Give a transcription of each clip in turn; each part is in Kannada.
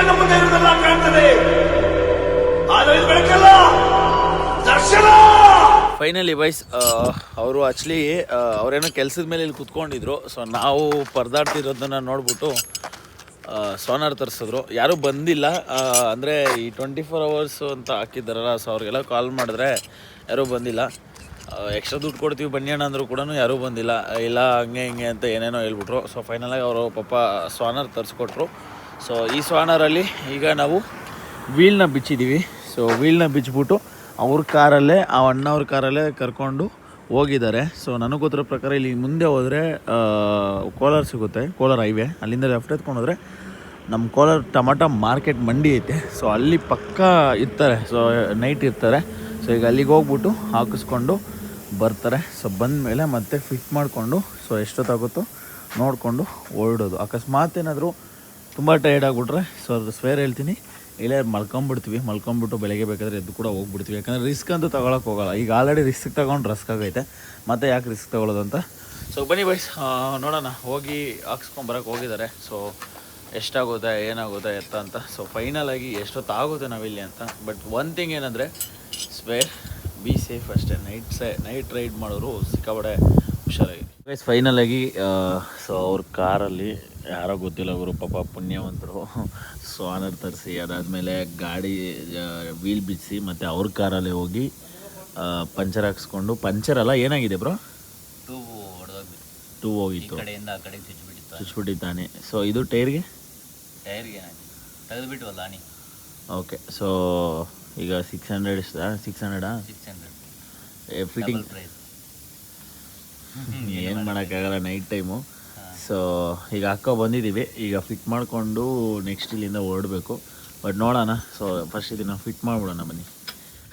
ಕಣ್ಣ ಮುಂದೆ ಇರುವುದೆಲ್ಲ ಕಾಣ್ತದೆ, ಆದರೆ ಇದು ಬೆಳಕಲ್ಲ, ದರ್ಶನ. ಫೈನಲಿ ವೈಸ್ ಅವರು ಆ್ಯಕ್ಚುಲಿ ಅವರೇನೋ ಕೆಲಸದ ಮೇಲೆ ಇಲ್ಲಿ ಕುತ್ಕೊಂಡಿದ್ರು. ಸೊ ನಾವು ಪರದಾಡ್ತಿರೋದನ್ನ ನೋಡ್ಬಿಟ್ಟು ಸೋನಾರ್ ತರಿಸಿದ್ರು. ಯಾರೂ ಬಂದಿಲ್ಲ, ಅಂದರೆ ಈ 24 hours ಅಂತ ಹಾಕಿದ್ದಾರಲ್ಲ, ಸೊ ಅವ್ರಿಗೆಲ್ಲ ಕಾಲ್ ಮಾಡಿದ್ರೆ ಯಾರೂ ಬಂದಿಲ್ಲ. ಎಕ್ಸ್ಟ್ರಾ ದುಡ್ಡು ಕೊಡ್ತೀವಿ ಬನ್ನಿ ಅಣ್ಣ ಅಂದರೂ ಕೂಡ ಯಾರೂ ಬಂದಿಲ್ಲ. ಇಲ್ಲ ಹಂಗೆ ಹಿಂಗೆ ಅಂತ ಏನೇನೋ ಹೇಳ್ಬಿಟ್ರು. ಸೊ ಫೈನಲಾಗಿ ಅವರು ಪಾಪ ಸೋನಾರ್ ತರಿಸ್ಕೊಟ್ರು. ಸೊ ಈ ಸೋನಾರಲ್ಲಿ ಈಗ ನಾವು ವೀಲ್ನ ಬಿಚ್ಚಿದ್ದೀವಿ. ಸೊ ವೀಲ್ನ ಬಿಚ್ಚಿಬಿಟ್ಟು ಅವ್ರ ಕಾರಲ್ಲೇ, ಆ ಅಣ್ಣವ್ರ ಕಾರಲ್ಲೇ ಕರ್ಕೊಂಡು ಹೋಗಿದ್ದಾರೆ. ಸೊ ನನಗೆ ಗೊತ್ತಿರೋ ಪ್ರಕಾರ ಇಲ್ಲಿ ಮುಂದೆ ಹೋದರೆ ಕೋಲಾರ ಸಿಗುತ್ತೆ, ಕೋಲಾರ ಹೈವೇ. ಅಲ್ಲಿಂದ ಲೆಫ್ಟ್ ಎತ್ಕೊಂಡು ಹೋದರೆ ನಮ್ಮ ಕೋಲಾರ ಟೊಮಾಟೊ ಮಾರ್ಕೆಟ್ ಮಂಡಿ ಐತೆ. ಸೊ ಅಲ್ಲಿ ಪಕ್ಕ ಇರ್ತಾರೆ, ಸೊ ನೈಟ್ ಇರ್ತಾರೆ. ಸೊ ಈಗ ಅಲ್ಲಿಗೆ ಹೋಗ್ಬಿಟ್ಟು ಹಾಕಿಸ್ಕೊಂಡು ಬರ್ತಾರೆ. ಸೊ ಬಂದ ಮೇಲೆ ಮತ್ತೆ ಫಿಟ್ ಮಾಡಿಕೊಂಡು ಸೊ ಎಷ್ಟೊತ್ತಾಗುತ್ತೋ ನೋಡಿಕೊಂಡು ಹೊರಡೋದು. ಅಕಸ್ಮಾತ್ ಏನಾದರೂ ತುಂಬ ಟೈರ್ಡ್ ಆಗಿಬಿಟ್ರೆ ಸೊ ಅದು ಸ್ವೇರ್ ಹೇಳ್ತೀನಿ, ಇಲ್ಲೇ ಮಲ್ಕೊಂಬಿಟ್ಟು ಬೆಳಗ್ಗೆ ಬೇಕಾದರೆ ಎದ್ದು ಕೂಡ ಹೋಗ್ಬಿಡ್ತೀವಿ. ಯಾಕಂದರೆ ರಿಸ್ಕ್ ಅಂತೂ ತೊಗೊಳಕ್ಕೆ ಹೋಗೋಲ್ಲ. ಈಗ ಆಲ್ರೆಡಿ ರಿಸ್ಕ್ ತೊಗೊಂಡು ರಿಸ್ಕ್ ಆಗೈತೆ, ಮತ್ತೆ ಯಾಕೆ ರಿಸ್ಕ್ ತೊಗೊಳ್ಳೋದು ಅಂತ. ಸೊ ಬನ್ನಿ ಬೈಸ್ ನೋಡೋಣ. ಹೋಗಿ ಹಾಕ್ಸ್ಕೊಂಬರಕ್ಕೆ ಹೋಗಿದ್ದಾರೆ. ಸೊ ಎಷ್ಟಾಗುತ್ತೆ ಏನಾಗುತ್ತೆ ಎತ್ತ ಅಂತ. ಸೊ ಫೈನಲಾಗಿ ಎಷ್ಟೊತ್ತಾಗುತ್ತೆ ನಾವಿಲ್ಲಿ ಅಂತ. ಬಟ್ ಒನ್ ಥಿಂಗ್ ಏನಂದರೆ ಸ್ವೇರ್ ಬಿ ಸೇಫ್ ಅಷ್ಟೇ. ನೈಟ್ ರೈಡ್ ಮಾಡೋರು ಸಿಕ್ಕಾಬಡೆ ಹುಷಾರಾಗಿ. ಬೈಸ್ ಫೈನಲಾಗಿ ಸೊ ಅವ್ರ ಕಾರಲ್ಲಿ ಯಾರೋ ಗೊತ್ತಿಲ್ಲ ಅವರು ಪಾಪ ಪುಣ್ಯವಂತರು ಸೋನಾರ್ ತರಿಸಿ ಅದಾದಮೇಲೆ ಗಾಡಿ ವೀಲ್ ಬಿಡಿಸಿ ಮತ್ತು ಅವ್ರ ಕಾರಲ್ಲಿ ಹೋಗಿ ಪಂಚರ್ ಹಾಕ್ಸ್ಕೊಂಡು, ಪಂಚರ್ ಅಲ್ಲ ಏನಾಗಿದೆ ಬ್ರೋ, ಟೂ ಹೋಗಿತ್ತು, ಚುಚ್ಬಿಟ್ಟಿದ್ದಾನೆ. ಸೊ ಇದು ಟೈರ್ಗೆ ತೆಗೆದುಬಿಟ್ವಲ್ಲ ಆನಿ. ಓಕೆ. ಸೊ ಈಗ 600 ಇಷ್ಟ, 600 ಫಿಟ್ಟಿಂಗ್ ಏನು ಮಾಡೋಕ್ಕಾಗಲ್ಲ ನೈಟ್ ಟೈಮು. ಸೊ ಈಗ ಬಂದಿದ್ದೀವಿ. ಈಗ ಫಿಟ್ ಮಾಡಿಕೊಂಡು ನೆಕ್ಸ್ಟ್ ಇಲ್ಲಿಂದ ಹೊರಡಬೇಕು. ಬಟ್ ನೋಡೋಣ. ಸೊ ಫಸ್ಟ್ ಇದನ್ನು ಫಿಟ್ ಮಾಡಿಬಿಡೋಣ ಬನ್ನಿ.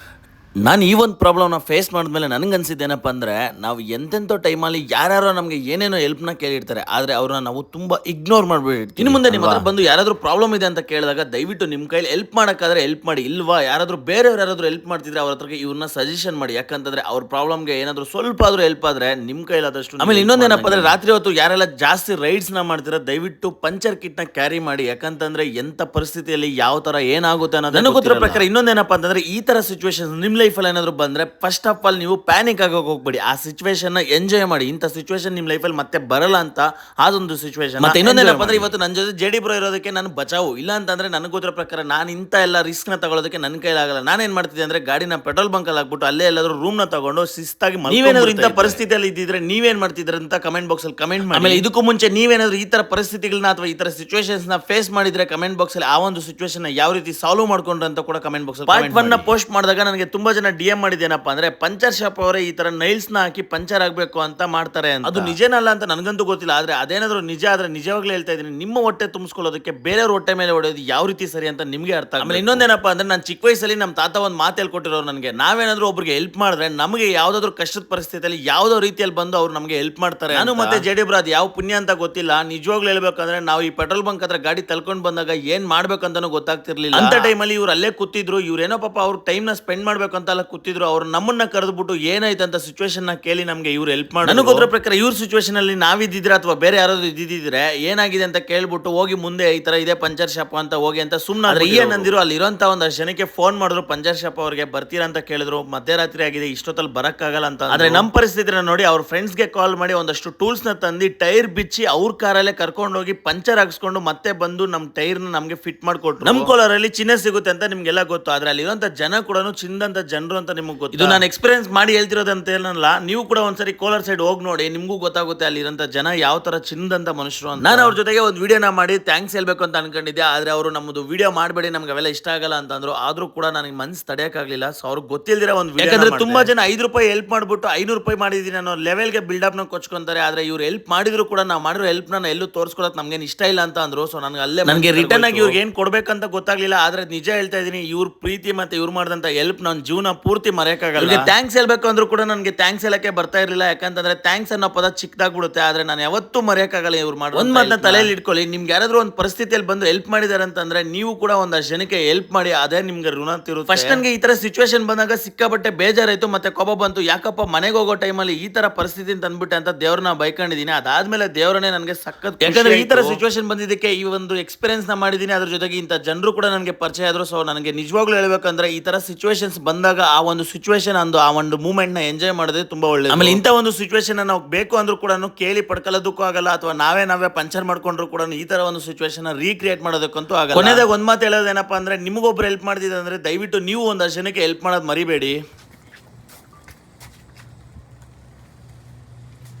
ನಾನು ಈ ಒಂದು ಪ್ರಾಬ್ಲಮ್ನ ಫೇಸ್ ಮಾಡಿದ್ಮೇಲೆ ನನಗನ್ಸಿದ್ದೇನಪ್ಪ ಅಂದರೆ, ನಾವು ಎಂತೆಂಥ ಟೈಮಲ್ಲಿ ಯಾರ್ಯಾರೋ ನಮಗೆ ಏನೇನೋ ಹೆಲ್ಪ್ನ ಕೇಳಿರ್ತಾರೆ, ಆದರೆ ಅವ್ರನ್ನ ನಾವು ತುಂಬ ಇಗ್ನೋರ್ ಮಾಡಿಬಿಟ್ಟಿರ್ತೀವಿ. ಇನ್ನು ಮುಂದೆ ನಿಮ್ಮ ಹತ್ರ ಬಂದು ಯಾರಾದರೂ ಪ್ರಾಬ್ಲಮ್ ಇದೆ ಅಂತ ಕೇಳಿದಾಗ ದಯವಿಟ್ಟು ನಿಮ್ಮ ಕೈಲಿ ಹೆಲ್ಪ್ ಮಾಡೋಕ್ಕಾದ್ರೆ ಹೆಲ್ಪ್ ಮಾಡಿ. ಇಲ್ವಾ ಯಾರಾದರೂ ಬೇರೆಯವ್ರು ಯಾರಾದರೂ ಹೆಲ್ಪ್ ಮಾಡ್ತಿದ್ರೆ ಅವ್ರ ಹತ್ರಕ್ಕೆ ಇವ್ರನ್ನ ಸಜೆಷನ್ ಮಾಡಿ. ಯಾಕಂತಂದರೆ ಅವ್ರ ಪ್ರಾಬ್ಲಮ್ಗೆ ಏನಾದರೂ ಸ್ವಲ್ಪ ಆದರೂ ಹೆಲ್ಪ್ ಆದರೆ ನಿಮ್ಮ ಕೈಲಾದಷ್ಟು. ಆಮೇಲೆ ಇನ್ನೊಂದೇನಪ್ಪ ಅಂದರೆ, ರಾತ್ರಿ ಹೊತ್ತು ಯಾರೆಲ್ಲ ಜಾಸ್ತಿ ರೈಡ್ಸ್ನ ಮಾಡ್ತೀರಾ ದಯವಿಟ್ಟು ಪಂಚರ್ ಕಿಟ್ನ ಕ್ಯಾರಿ ಮಾಡಿ. ಯಾಕಂತಂದರೆ ಎಂಥ ಪರಿಸ್ಥಿತಿಯಲ್ಲಿ ಯಾವ ಥರ ಏನಾಗುತ್ತೆ ಅನ್ನೋದು ನನಗೆ ಗೊತ್ತಿರೋ ಪ್ರಕಾರ. ಇನ್ನೊಂದೇನಪ್ಪ ಅಂತಂದರೆ, ಈ ಥರ ಸಿಚುವೇಶನ್ ನಿಮ್ಮ ಲೈಫಲ್ಲಿ ಏನಾದರೂ ಬಂದರೆ ಫಸ್ಟ್ ಆಫ್ ಆಲ್ ನೀವು ಪ್ಯಾನಿಕ್ ಆಗೋಕೆ ಹೋಗ್ಬೇಡಿ. ಆ ಸಿಚುವೇಶನ್ನ ಎಂಜಾಯ್ ಮಾಡಿ. ಇಂಥ ಸಿಚುವೇಶನ್ ನಿಮ್ಮ ಲೈಫಲ್ಲಿ ಮತ್ತೆ ಬರಲ್ಲ ಅಂತ ಅದೊಂದು ಸಿಚುವೇಶನ್. ಮತ್ತೆ ಇನ್ನೊಂದೇನಪ್ಪ ಅಂದರೆ, ಇವತ್ತು ನನ್ನ ಜೊತೆ ಜೆಡಿ ಬ್ರೋ ಇರೋದಕ್ಕೆ ನಾನು ಬಚಾವು. ಇಲ್ಲ ಅಂತಂದರೆ ನನಗೆ ಗೊತ್ತಿರೋ ಪ್ರಕಾರ ನಾನು ಇಂಥ ಎಲ್ಲ ರಿಸ್ಕ್ನ ತಗೊಳ್ಳೋದಕ್ಕೆ ನನ್ನ ಕೈಲಾಗಲ್ಲ. ನಾನೇನು ಮಾಡ್ತಿದ್ದೆ ಅಂದರೆ, ಗಾಡಿನ ಪೆಟ್ರೋಲ್ ಬಂಕಲ್ಲಿ ಹಾಕ್ಬಿಟ್ಟು ಅಲ್ಲೇ ಎಲ್ಲಾದರೂ ರೂಮ್ನ ತಗೊಂಡು ಶಿಸ್ತಾಗಿ. ನೀವೇನಾದರೂ ಇಂಥ ಪರಿಸ್ಥಿತಿಯಲ್ಲಿ ಇದ್ದಿದ್ರೆ ನೀವೇನು ಮಾಡ್ತಿದ್ರೆ ಅಂತ ಕಮೆಂಟ್ ಬಾಕ್ಸಲ್ಲಿ ಕಮೆಂಟ್ ಮಾಡಿ. ಆಮೇಲೆ ಇದಕ್ಕೂ ಮುಂಚೆ ನೀವೇನಾದರೂ ಈ ಥರ ಪರಿಸ್ಥಿತಿಗಳನ್ನ ಅಥವಾ ಈ ಥರ ಸಿಚುವೇಶನ್ಸ್ನ ಫೇಸ್ ಮಾಡಿದ್ರೆ ಕಮೆಂಟ್ ಬಾಕ್ಸಲ್ಲಿ ಆ ಒಂದು ಸಿಚುವೇಶನ್ ಯಾವ ರೀತಿ ಸಾಲ್ವ್ ಮಾಡ್ಕೊಂಡ್ರೆ ಅಂತ ಕೂಡ ಕಮೆಂಟ್ ಬಾಕ್ಸಲ್ಲಿ ಪಾರ್ಟ್ 1ನ ಪೋಸ್ಟ್ ಮಾಡಿದಾಗ ನನಗೆ ತುಂಬ ಜನ DM ಮಾಡಿದ್ದೇನಪ್ಪ ಅಂದ್ರೆ, ಪಂಚರ್ ಶಾಪ್ ಅವರೇ ಈ ತರ ನೈಲ್ಸ್ ನ ಹಾಕಿ ಪಂಚರ್ ಆಗ್ಬೇಕು ಅಂತ ಮಾಡ್ತಾರೆ ಅಂತ. ಅದು ನಿಜನಲ್ಲ ಅಂತ ನನಗಂತೂ ಗೊತ್ತಿಲ್ಲ. ಆದ್ರೆ ಅದೇನಾದ್ರೂ ನಿಜ ಆದ್ರೆ ನಿಜವಾಗ್ಲೂ ಹೇಳ್ತಾ ಇದ್ದೀನಿ, ನಿಮ್ಮ ಹೊಟ್ಟೆ ತುಂಬಿಸ್ಕೊಳ್ಳೋದಕ್ಕೆ ಬೇರೆಯವ್ರ ಹೊಟ್ಟೆ ಮೇಲೆ ಹೊಡೆಯೋದು ಯಾವ ರೀತಿ ಸರಿ ಅಂತ ನಿಮ್ಗೆ ಅರ್ಥ. ಆಮೇಲೆ ಇನ್ನೊಂದೇನಪ್ಪ ಅಂದ್ರೆ, ನಾನು ಚಿಕ್ಕ ವಯಸ್ಸಲ್ಲಿ ನಮ್ಮ ತಾತ ಒಂದು ಮಾತು ಹೇಳ್ಕೊಟ್ಟಿರೋರು ನನಗೆ, ನಾವೇನಾದ್ರೂ ಒಬ್ರಿಗೆ ಹೆಲ್ಪ್ ಮಾಡಿದ್ರೆ ನಮಗೆ ಯಾವ್ದಾದ್ರು ಕಷ್ಟದ ಪರಿಸ್ಥಿತಿಯಲ್ಲಿ ಯಾವ್ದೋ ರೀತಿಯಲ್ಲಿ ಬಂದು ಅವ್ರು ನಮಗೆ ಹೆಲ್ಪ್ ಮಾಡ್ತಾರೆ. ನಾನು ಮತ್ತೆ ಜೆಡಿ ಬ್ರೋ ಅದು ಯಾವ ಪುಣ್ಯ ಅಂತ ಗೊತ್ತಿಲ್ಲ. ನಿಜವಾಗ್ಲೂ ಹೇಳ್ಬೇಕಂದ್ರೆ, ನಾವು ಈ ಪೆಟ್ರೋಲ್ ಬಂಕ್ ಹತ್ರ ಗಾಡಿ ತಳ್ಕೊಂಡ್ ಬಂದಾಗ ಏನ್ ಮಾಡ್ಬೇಕಂತಾನು ಗೊತ್ತಾಗ್ತಿರ್ಲಿಲ್ಲ. ಅಂತ ಟೈಮಲ್ಲಿ ಇವ್ರು ಅಲ್ಲೇ ಕೂತಿದ್ರು. ಇವ್ರೇನೋ ಪಾಪ ಅವ್ರ ಟೈಮ್ ನ ಸ್ಪೆಂಡ್ ಮಾಡ್ಬೇಕು ಅಂತ ಅಲ್ಲ ಕೂತಿದ್ರು. ಅವ್ರು ನಮ್ಮನ್ನ ಕರೆದ್ಬಿಟ್ಟು ಏನಾಯ್ತು ಅಂತ ಸಿಚುವೇಶನ್ ನ ಕೇಳಿ ನಮ್ಗೆ ಇವ್ರು ಹೆಲ್ಪ್ ಮಾಡಿ. ನನಗೆ ಗೊತ್ತಿರೋ ಪ್ರಕಾರ ಇವ್ರ ಸಿಚುವೇಶನ್ ಅಲ್ಲಿ ನಾವಿದ್ದಿದ್ರೆ ಅಥವಾ ಬೇರೆ ಯಾರಾದ್ರೂ ಇದ್ದಿದ್ರೆ ಏನಾಗಿದೆ ಅಂತ ಕೇಳ್ಬಿಟ್ಟು ಹೋಗಿ ಮುಂದೆ ಈ ತರ ಇದೆ ಪಂಚರ್ ಶಾಪ್ ಅಂತ ಹೋಗಿ ಅಂತ ಸುಮ್ಮನೆ ಏನಂದಿರು. ಅಲ್ಲಿ ಇರೋಂತ ಒಂದು ಜನಕ್ಕೆ ಫೋನ್ ಮಾಡಿದ್ರು, ಪಂಚರ್ ಶಾಪ್ ಅವ್ರಿಗೆ ಬರ್ತೀರಾ ಅಂತ ಕೇಳಿದ್ರು. ಮಧ್ಯರಾತ್ರಿ ಆಗಿದೆ, ಇಷ್ಟೊತ್ತಲ್ಲಿ ಬರಕ್ಕಾಗಲ್ಲ ಅಂತ. ಆದ್ರೆ ನಮ್ಮ ಪರಿಸ್ಥಿತಿನ ನೋಡಿ ಅವ್ರ ಫ್ರೆಂಡ್ಸ್ ಗೆ ಕಾಲ್ ಮಾಡಿ ಒಂದಷ್ಟು ಟೂಲ್ಸ್ ನ ತಂದು ಟೈರ್ ಬಿಚ್ಚಿ ಅವ್ರ ಕಾರಲ್ಲೇ ಕರ್ಕೊಂಡು ಹೋಗಿ ಪಂಚರ್ ಹಾಕ್ಸ್ಕೊಂಡು ಮತ್ತೆ ಬಂದು ನಮ್ ಟೈರ್ ನ ನಮ್ಗೆ ಫಿಟ್ ಮಾಡ್ಕೊಟ್ರು. ನಮ್ ಕೋಲಾರಲ್ಲಿ ಚಿನ್ನ ಸಿಗುತ್ತೆ ಅಂತ ನಿಮ್ಗೆಲ್ಲ ಗೊತ್ತು. ಆದ್ರೆ ಅಲ್ಲಿ ಇರೋಂತ ಜನ ಕೂಡ ಚಿನ್ನದಂತ ಜನರು ಅಂತ ನಿಮ್ಗೆ ಗೊತ್ತು. ಇದು ನಾನು ಎಕ್ಸ್ಪೀರಿಯನ್ಸ್ ಮಾಡಿ ಹೇಳ್ತಿರೋದಂತ ಏನಲ್ಲ. ನೀವು ಕೂಡ ಒಂದ್ಸರಿ ಕೋಲಾರ ಸೈಡ್ ಹೋಗಿ ನೋಡಿ, ನಿಮ್ಗೂ ಗೊತ್ತಾಗುತ್ತೆ ಅಲ್ಲಿ ಇರೋಂತ ಜನ ಯಾವ ತರ ಚಿನ್ನದಂತ ಮನುಷ್ಯರು ಅಂತ. ನಾನು ಅವ್ರ ಜೊತೆಗೆ ಒಂದು ವಿಡಿಯೋನ ಮಾಡಿ ಥ್ಯಾಂಕ್ಸ್ ಹೇಳ್ಬೇಕು ಅಂತ ಅನ್ಕೊಂಡಿದ್ದೆ. ಆದ್ರೆ ಅವರು ನಮ್ಮದು ವಿಡಿಯೋ ಮಾಡಬೇಡಿ, ನಮ್ಗೆ ಅವೆಲ್ಲ ಇಷ್ಟ ಆಗಲ್ಲ ಅಂತಂದ್ರು. ಆದ್ರೂ ಕೂಡ ನನಗೆ ಮನ್ಸು ತಡೆಯಕ್ಕಾಗ್ಲಿಲ್ಲ. ಸೊ ಅವ್ರಿಗೆ ಗೊತ್ತಿಲ್ದಿರ ಒಂದು ವಿಡಿಯೋ. ಯಾಕಂದ್ರೆ ತುಂಬಾ ಜನ 5 ರೂಪಾಯಿ ಹೆಲ್ಪ್ ಮಾಡ್ಬಿಟ್ಟು 500 ರೂಪಾಯಿ ಮಾಡಿದೀನಿ ಅನ್ನೋ ಲೆವೆಲ್ಗೆ ಬಿಲ್ಡಪ್ ನ ಕೊಚ್ಕೊಂತಾರೆ. ಆದ್ರೆ ಇವ್ರು ಹೆಲ್ಪ್ ಮಾಡಿದ್ರು ಕೂಡ ನಾವು ಮಾಡಿರೋ ಹೆಲ್ಪ್ ನ ಎಲ್ಲೂ ತೋರಿಸ್ಕೊಳಕ್ ನಮ್ಗೇನು ಇಷ್ಟ ಇಲ್ಲ ಅಂತ ಅಂದ್ರು. ಸೊ ನನಗೆ ಅಲ್ಲೇ ನನಗೆ ರಿಟರ್ನ್ ಆಗಿ ಇವ್ರಿಗೆ ಏನ್ ಕೊಡ್ಬೇಕಂತ ಗೊತ್ತಾಗ್ಲಿಲ್ಲ. ಆದ್ರೆ ನಿಜ ಹೇಳ್ತಾ ಇದೀನಿ, ಇವ್ರ ಪ್ರೀತಿ ಮತ್ತೆ ಇವ್ರು ಮಾಡಿದಂತ ಹೆಲ್ಪ್ ನಾನು ಜೀವನ ಜೀವನ ಪೂರ್ತಿ ಮರೆಯಕ್ಕಾಗಲ್ಲ. ಥ್ಯಾಂಕ್ಸ್ ಹೇಳ್ಬೇಕು ಅಂದ್ರೂ ಕೂಡ ನನಗೆ ಥ್ಯಾಂಕ್ಸ್ ಹೇಳಕ್ಕೆ ಬರ್ತಾ ಇರ್ಲಿಲ್ಲ, ಯಾಕಂತಂದ್ರೆ ಥ್ಯಾಂಕ್ಸ್ ಅನ್ನೋ ಪದ ಚಿಕ್ಕದಾಗ್ಬಿಡುತ್ತೆ. ಆದ್ರೆ ನಾನು ಯಾವತ್ತೂ ಮರೆಯಕ್ಕಾಗಲ್ಲ ಇವ್ರು ಮಾಡೋ ಒಂದ್ ಮಾತನ್ನ ತಲೆಯಲ್ಲಿ ಇಟ್ಕೊಳ್ಳಿ. ನಿಮ್ಗೆ ಯಾರಾದ್ರೂ ಒಂದು ಪರಿಸ್ಥಿತಿಯಲ್ಲಿ ಬಂದು ಹೆಲ್ಪ್ ಮಾಡಿದಾರೆ ಅಂತಂದ್ರೆ ನೀವು ಕೂಡ ಒಂದಷ್ಟು ಜನಕ್ಕೆ ಹೆಲ್ಪ್ ಮಾಡಿ, ಅದೇ ನಿಮ್ಗೆ ಋಣ ತೀರುತ್ತೆ. ಫಸ್ಟ್ ನನಗೆ ಈ ತರ ಸಿಚುವೇಶನ್ ಬಂದಾಗ ಸಿಕ್ಕಾಬಟ್ಟೆ ಬೇಜಾರಾಯ್ತು, ಮತ್ತೆ ಕೋಪ ಬಂತು. ಯಾಕಪ್ಪ ಮನೆಗೆ ಹೋಗೋ ಟೈಮಲ್ಲಿ ಈ ತರ ಪರಿಸ್ಥಿತಿ ತಂದ್ಬಿಟ್ಟೆ ಅಂತ ದೇವ್ರನ್ನ ಬೈಕೊಂಡಿದ್ದೀನಿ. ಅದಾದ್ಮೇಲೆ ದೇವ್ರನ್ನೇ ನನಗೆ ಸಖತ್, ಯಾಕಂದ್ರೆ ಈ ತರ ಸಿಚುವೇಶನ್ ಬಂದಿದ್ದಕ್ಕೆ ಈ ಒಂದು ಎಕ್ಸ್ಪೀರಿಯನ್ಸ್ ನ ಮಾಡಿದೀನಿ. ಅದ್ರ ಜೊತೆಗೆ ಇಂಥ ಜನರು ಕೂಡ ನನಗೆ ಪರಿಚಯ ಆದ್ರು. ಸೊ ನನಗೆ ನಿಜವಾಗ್ಲೂ ಹೇಳ್ಬೇಕಂದ್ರೆ ಈ ತರ ಸಿಚುವೇಶನ್ಸ್ ಬಂದಾಗ ಆ ಒಂದು ಸಿಚುವೇಶನ್ ಅಂದು ಆ ಒಂದು ಮೂಮೆಂಟ್ ನ ಎಂಜಾಯ್ ಮಾಡೋದೇ ತುಂಬಾ ಒಳ್ಳೆ. ಆಮೇಲೆ ಇಂಥ ಒಂದು ಸಿಚುವೇಶನ್ ನಾವು ಬೇಕು ಅಂದ್ರೂ ಕೂಡ ಕೇಳಿ ಪಡ್ಕೊಳ್ಳೋದಕ್ಕೂ ಆಗಲ್ಲ, ಅಥವಾ ನಾವೇ ಪಂಚರ್ ಮಾಡ್ಕೊಂಡ್ರು ಕೂಡ ಈ ತರ ಒಂದು ಸಿಚುವೇಶನ್ ರೀಕ್ರಿಯೇಟ್ ಮಾಡೋದಕ್ಕಂತೂ ಆಗಲ್ಲ. ಕೊನೆದಾಗ ಒಂದ್ ಮಾತು ಹೇಳೋದೇನಪ್ಪ ಅಂದ್ರೆ, ನಿಮಗೊಬ್ರು ಹೆಲ್ಪ್ ಮಾಡ್ತಿದ್ದೆ ಅಂದ್ರೆ ದಯವಿಟ್ಟು ನೀವು ಒಂದಷ್ಟು ಜನಕ್ಕೆ ಹೆಲ್ಪ್ ಮಾಡೋದು ಮರಿಬೇಡಿ.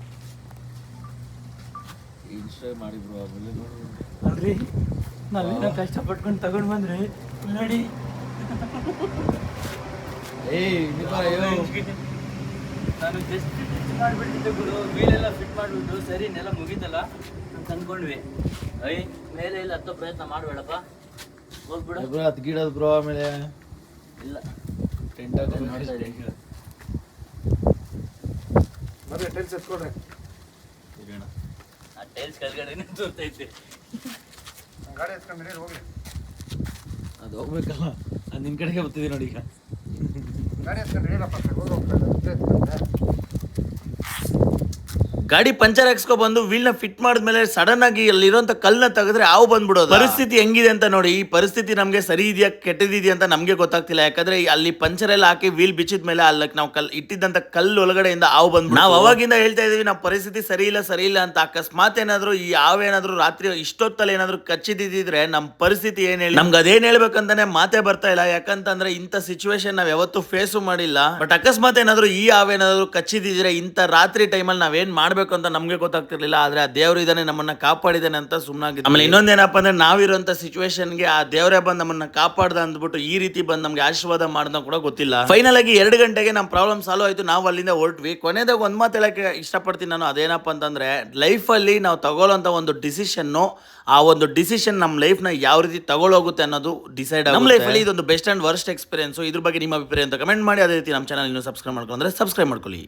ಅಲ್ರಿ ನಾವೇನೋ ಕಷ್ಟಪಟ್ಕೊಂಡು ತಗೊಂಡ್ ಬಂದ್ರೆ ನೋಡಿ ನಾನು ಜಸ್ಟ್ ಮಾಡಿಬಿಟ್ಟಿದ್ದೆ ಗುರು. ವೀಲೆಲ್ಲ ಫಿಟ್ ಮಾಡಿಬಿಟ್ಟು ಸರಿ ನೆಲ ಮುಗಿತಲ್ಲ ಅಂತ ಅಂದ್ಕೊಂಡ್ವಿ. ಮೇಲೆ ಇಲ್ಲ ಹತ್ತೋ ಪ್ರಯತ್ನ ಮಾಡಬೇಡಪ್ಪ, ಹೋಗ್ಬಿಡು. ಹತ್ತು ಗಿಡದ ಬ್ರೋ. ಆಮೇಲೆ ಇಲ್ಲ ಟೆಂಟ್ ಆ ಟೈಲ್ಸ್ ಕೆಳಗಡೆ ತೋರ್ತೈತೆ. ಅದು ಹೋಗ್ಬೇಕಲ್ಲ, ಅದು ನಿನ್ ಕಡೆಗೆ ಬರ್ತಿದೆ ನೋಡಿ. ಈಗ ಗಾಡಿ ಪಂಚರ್ ಹಾಕ್ಸ್ಕೊ ಬಂದು ವೀಲ್ ನ ಫಿಟ್ ಮಾಡಿದ್ಮೇಲೆ ಸಡನ್ ಆಗಿ ಅಲ್ಲಿರುವಂತ ಕಲ್ನ ತೆಗೆದ್ರೆ ಹಾವು ಬಂದ್ಬಿಡೋದು. ಪರಿಸ್ಥಿತಿ ಹೆಂಗಿದೆ ಅಂತ ನೋಡಿ. ಈ ಪರಿಸ್ಥಿತಿ ನಮ್ಗೆ ಸರಿ ಇದೆಯಾ ಕೆಟ್ಟದಿದೆಯಾ ಅಂತ ನಮ್ಗೆ ಗೊತ್ತಾಗ್ತಿಲ್ಲ. ಯಾಕಂದ್ರೆ ಅಲ್ಲಿ ಪಂಚರ್ ಎಲ್ಲ ಹಾಕಿ ವೀಲ್ ಬಿಚ್ಚಿದ ಮೇಲೆ ಅಲ್ಲಿ ನಾವು ಇಟ್ಟಿದ್ದಂತ ಕಲ್ಲು ಒಳಗಡೆಯಿಂದ ಹಾವು ಬಂದ್. ನಾವು ಅವಾಗಿಂದ ಹೇಳ್ತಾ ಇದೀವಿ ನಾವು ಪರಿಸ್ಥಿತಿ ಸರಿ ಇಲ್ಲ ಅಂತ. ಅಕಸ್ಮಾತ್ ಏನಾದ್ರು ಈ ಹಾವೇನಾದ್ರು ರಾತ್ರಿ ಇಷ್ಟೊತ್ತಲ್ಲಿ ಏನಾದ್ರು ಕಚ್ಚಿದಿದ್ರೆ ನಮ್ ಪರಿಸ್ಥಿತಿ ಏನ್ ಹೇಳಿ, ನಮ್ಗೆ ಅದೇನ್ ಹೇಳ್ಬೇಕಂತಾನೆ ಮಾತೇ ಬರ್ತಾ ಇಲ್ಲ. ಯಾಕಂತಂದ್ರೆ ಇಂಥ ಸಿಚುವೇಶನ್ ನಾವ್ ಯಾವತ್ತೂ ಫೇಸು ಮಾಡಿಲ್ಲ. ಬಟ್ ಅಕಸ್ಮಾತ್ ಏನಾದ್ರು ಈ ಹಾವೇನಾದ್ರು ಕಚ್ಚಿದಿದ್ರೆ ಇಂಥ ರಾತ್ರಿ ಟೈಮಲ್ಲಿ ನಾವೇನ್ ಮಾಡ್ಬೇಕು ಅಂತ ನಮ್ಗೆ ಗೊತ್ತಾಗ್ತಿರ್ಲಿಲ್ಲ. ಆದ್ರೆ ಆ ದೇವ್ರು ಇದಾನೆ, ನಮ್ಮನ್ನ ಕಾಪಾಡಿದಾನೆ ಅಂತ ಸುಮ್ಮನಾಗಿದೆ. ಆಮೇಲೆ ಇನ್ನೊಂದೇನಪ್ಪ ಅಂದ್ರೆ ನಾವಿರುವಂತ ಸಿಚುವೇಶನ್ಗೆ ಆ ದೇವರೇ ಬಂದ್ ನಮ್ಮನ್ನ ಕಾಪಾಡ್ದ ಅಂದ್ಬಿಟ್ಟು ಈ ರೀತಿ ಬಂದ್ ನಮ್ಗೆ ಆಶೀರ್ವಾದ ಮಾಡ್ದ ಕೂಡ ಗೊತ್ತಿಲ್ಲ. ಫೈನಲ್ ಆಗಿ 2 ಗಂಟೆಗೆ ನಮ್ ಪ್ರಾಬ್ಲಮ್ ಸಾಲ್ವ್ ಆಯ್ತು. ನಾವು ಅಲ್ಲಿಂದ ಹೊರಟ್ವಿ. ಕೊನೆದಾಗ ಒಂದ್ ಮಾತು ಹೇಳಕ್ಕೆ ಇಷ್ಟಪಡ್ತೀನಿ ನಾನು. ಅದೇನಪ್ಪ ಅಂತಂದ್ರೆ, ಲೈಫ್ ಅಲ್ಲಿ ನಾವು ತಗೊಳ್ಳೋಂತ ಒಂದು ಡಿಸಿಷನ್, ಆ ಒಂದು ಡಿಸಿಷನ್ ನಮ್ಮ ಲೈಫ್ ನ ಯಾವ ರೀತಿ ತಗೊಳ್ಳೋಗುತ್ತೆ ಅನ್ನೋದು ಡಿಸೈಡ್ ಆಗುತ್ತೆ. ನಮ್ಮ ಲೈಫ್ ಅಲ್ಲಿ ಇದೊಂದು ಬೆಸ್ಟ್ ಅಂಡ್ ವರ್ಸ್ಟ್ ಎಕ್ಸ್ಪೀರಿಯನ್ಸ್. ಇದ್ರ ಬಗ್ಗೆ ನಿಮ್ಮ ಅಭಿಪ್ರಾಯ ಅಂತ ಕಮೆಂಟ್ ಮಾಡಿ. ಅದೇ ರೀತಿ ನಮ್ಮ ಚಾನಲ್ ಇನ್ನೂ ಸಬ್ಸ್ಕ್ರೈಬ್ ಮಾಡ್ಕೊಂಡ್ರೆ ಸಬ್ಸ್ಕ್ರೈಬ್ ಮಾಡ್ಕೊಳ್ಳಿ.